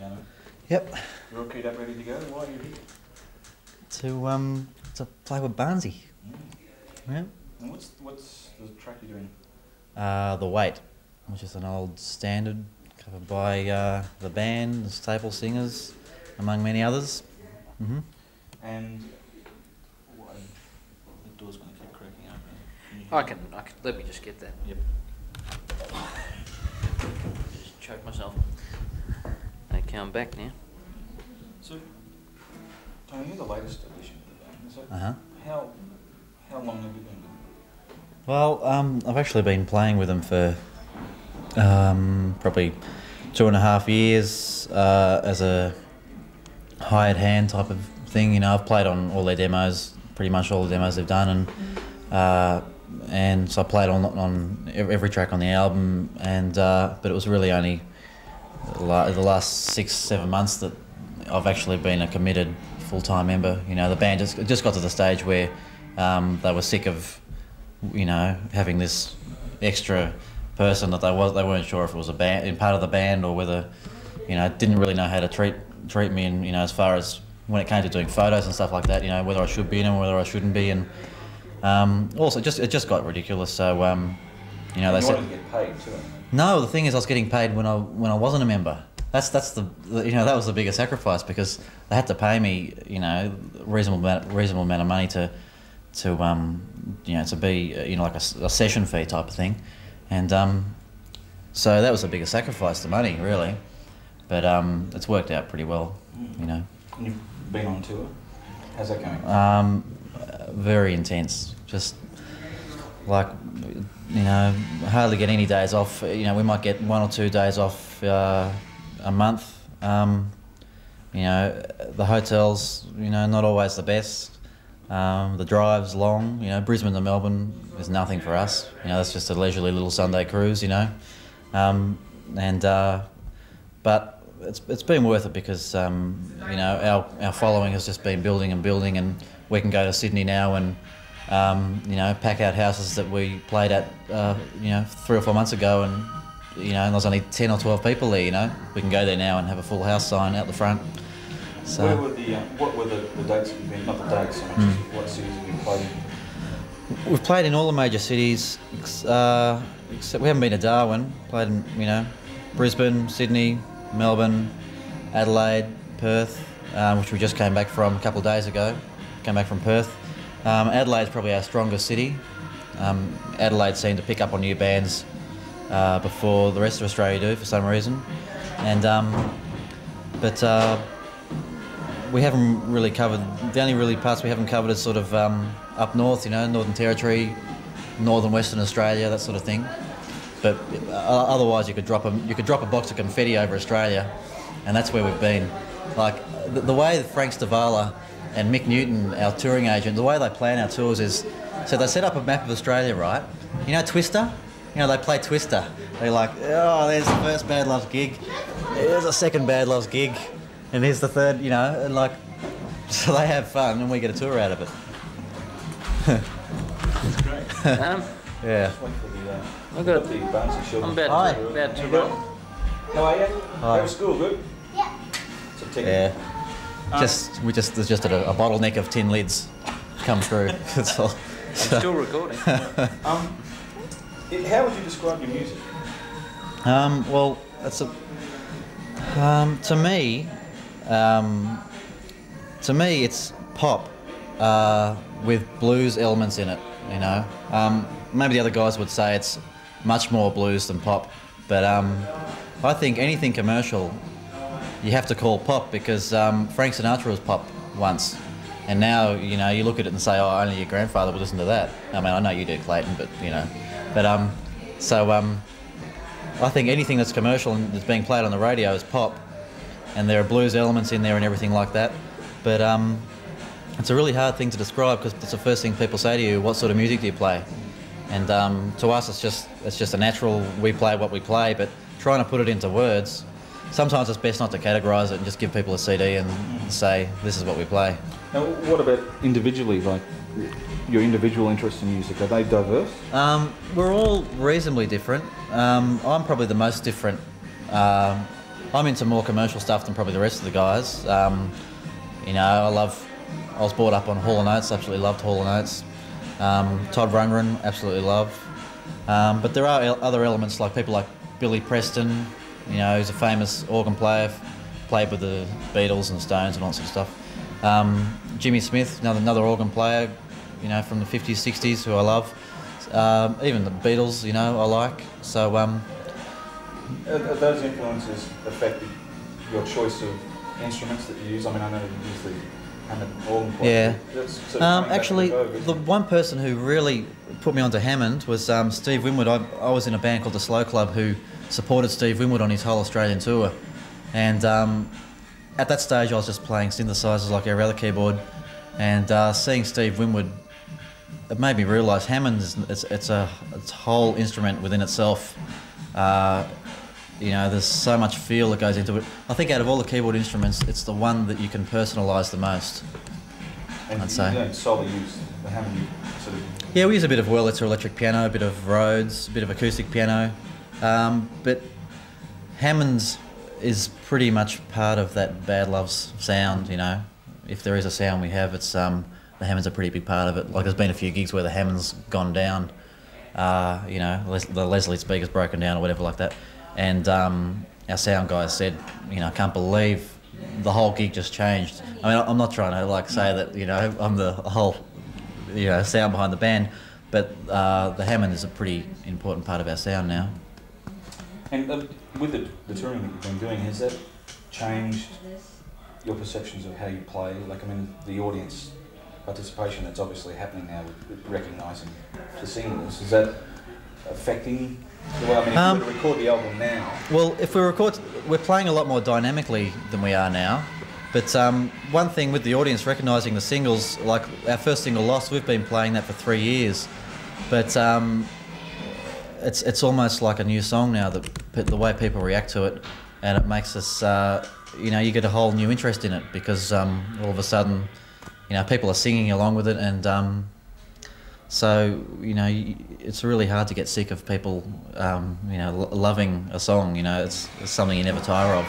piano. Yep. You're all keyed up, ready to go. Why are you here? To play with Barnsey. Yeah. And what's the track you're doing? The Wait, which is an old standard covered by the band, the Staple Singers, among many others. Mm-hmm. And the door's going to keep cracking open. I can. Let me just get that. Yep. Just choke myself. Okay, I'm back now. So, Tony, you're the latest addition to the band. So, Uh-huh. how long have you been with them? Well, I've actually been playing with them for probably 2.5 years as a hired hand type of thing. You know, I've played on all their demos, pretty much all the demos they've done, and so I played on every track on the album, and but it was really only the last 6-7 months that I've actually been a committed full-time member. You know, the band just got to the stage where they were sick of, you know, having this extra person that they weren't sure if it was part of the band, or whether, you know, didn't really know how to treat me, and, you know, as far as when it came to doing photos and stuff like that, you know, whether I should be in them, whether I shouldn't be, and also it just got ridiculous. So you know, they said, wanted to get paid too. no, the thing is, I was getting paid when I wasn't a member. That's the you know, that was the biggest sacrifice, because they had to pay me, you know, reasonable amount of money to you know, to be, you know, like a session fee type of thing, and so that was the biggest sacrifice, the money, really, but it's worked out pretty well, you know. And you've been on tour. How's that going? Very intense. Just like, you know, hardly get any days off. You know, we might get 1 or 2 days off a month. You know, the hotels, you know, not always the best. The drive's long. You know, Brisbane to Melbourne is nothing for us. You know, that's just a leisurely little Sunday cruise, you know. But it's been worth it, because you know, our following has just been building and building, and we can go to Sydney now and you know, pack out houses that we played at you know, 3 or 4 months ago, and you know, and there's only 10 or 12 people there. You know, we can go there now and have a full house sign out the front. So Where were what were the dates you've been? Not the dates so much as what cities have you played in? we've played in all the major cities, except we haven't been to Darwin. Played in, you know, Brisbane, Sydney, Melbourne, Adelaide, Perth, which we just came back from a couple of days ago. Came back from Perth. Adelaide's probably our strongest city. Adelaide seemed to pick up on new bands before the rest of Australia do, for some reason. And but we haven't really covered, the only really parts we haven't covered is sort of up north, you know, Northern Territory, Northern Western Australia, that sort of thing. But otherwise, you could drop a box of confetti over Australia, and that's where we've been. Like the way that Frank Stavala and Mick Newton, our touring agent, the way they plan our tours is, so they set up a map of Australia, right? You know Twister? You know, they play Twister. They're like, oh, there's the first Badloves gig, there's a second Badloves gig, and here's the third, you know, and like, so they have fun and we get a tour out of it. That's great. Yeah. Just wait for the, I've got the bouncy short. I'm Hi. about to run. How are you? Hi. How's school? Good? Yeah. It's a ticket. Yeah. There's just a bottleneck of tin lids come through. That's all. I'm still recording. How would you describe your music? Well, that's a to me it's pop with blues elements in it. You know, maybe the other guys would say it's much more blues than pop, but I think anything commercial you have to call pop, because Frank Sinatra was pop once, and now, you know, you look at it and say, oh, only your grandfather would listen to that. I mean, I know you do, Clayton, but you know, but so I think anything that's commercial and that's being played on the radio is pop, and there are blues elements in there and everything like that, but it's a really hard thing to describe, because it's the first thing people say to you, what sort of music do you play? And to us it's just a natural, we play what we play, but trying to put it into words, sometimes it's best not to categorise it and just give people a CD and say, this is what we play. Now, what about individually, like your individual interests in music? Are they diverse? We're all reasonably different. I'm probably the most different I'm into more commercial stuff than probably the rest of the guys. You know, I was brought up on Hall & Oates, absolutely loved Hall & Oates. Todd Rundgren, absolutely love. But there are other elements like people like Billy Preston, you know, who's a famous organ player, played with the Beatles and Stones and all that sort of stuff. Jimmy Smith, another organ player, you know, from the 50s, 60s, who I love. Even the Beatles, you know, I like. So, Are those influences affected your choice of instruments that you use? I mean, I know you use the Hammond organ player. yeah. Sort of Actually, the one person who really put me onto Hammond was Steve Winwood. I was in a band called the Slow Club who supported Steve Winwood on his whole Australian tour. And at that stage, I was just playing synthesizers like every other keyboard. And seeing Steve Winwood, it made me realise Hammond it's a whole instrument within itself. You know, there's so much feel that goes into it. I think out of all the keyboard instruments, it's the one that you can personalise the most. And I'd say. You don't solely use the Hammond sort of... Yeah, we use a bit of Wurlitzer electric piano, a bit of Rhodes, a bit of acoustic piano, but Hammond's is pretty much part of that Badloves sound. You know, if there is a sound we have, it's the Hammond's a pretty big part of it. Like there's been a few gigs where the Hammond's gone down. You know, the Leslie speaker's broken down or whatever like that. And our sound guys said, you know, I can't believe the whole gig just changed. I mean, I'm not trying to like say that, you know, I'm the whole, you know, sound behind the band, but the Hammond is a pretty important part of our sound now. And with the touring that you've been doing, has that changed your perceptions of how you play? Like, I mean, the audience participation that's obviously happening now with recognising the singles, is that affecting the way, I mean, if you were to record the album now? Well, if we record, we're playing a lot more dynamically than we are now. But one thing with the audience recognising the singles, like our first single, Lost, we've been playing that for 3 years. But it's almost like a new song now, the way people react to it. And it makes us, you know, you get a whole new interest in it because all of a sudden, you know, people are singing along with it. And so, you know, it's really hard to get sick of people, you know, loving a song. You know, it's something you never tire of.